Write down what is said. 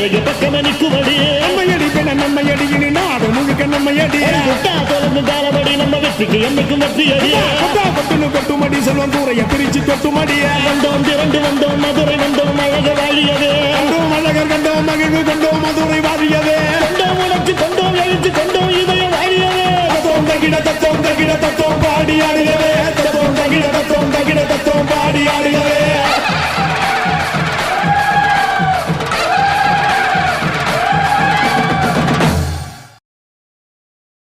நிறைய பக்கமணிக்குவடி நம்மையடி பெண நம்மையடி இனி நாடு முழுக்க நம்மையடி காலபடி நம்ம வெற்றிக்கு என்னைக்கும் வெற்றி அடியா கொட்டுன்னு கொட்டுமடி செல்வம் கூரைய பிரிச்சு கொட்டுமடியா வந்தோம் திரண்டு வந்தோம் மதுரை வந்தோம் அழக வாழியவே கண்டோம் அழகர் கண்டோம் மகிழ்வு கண்டோம்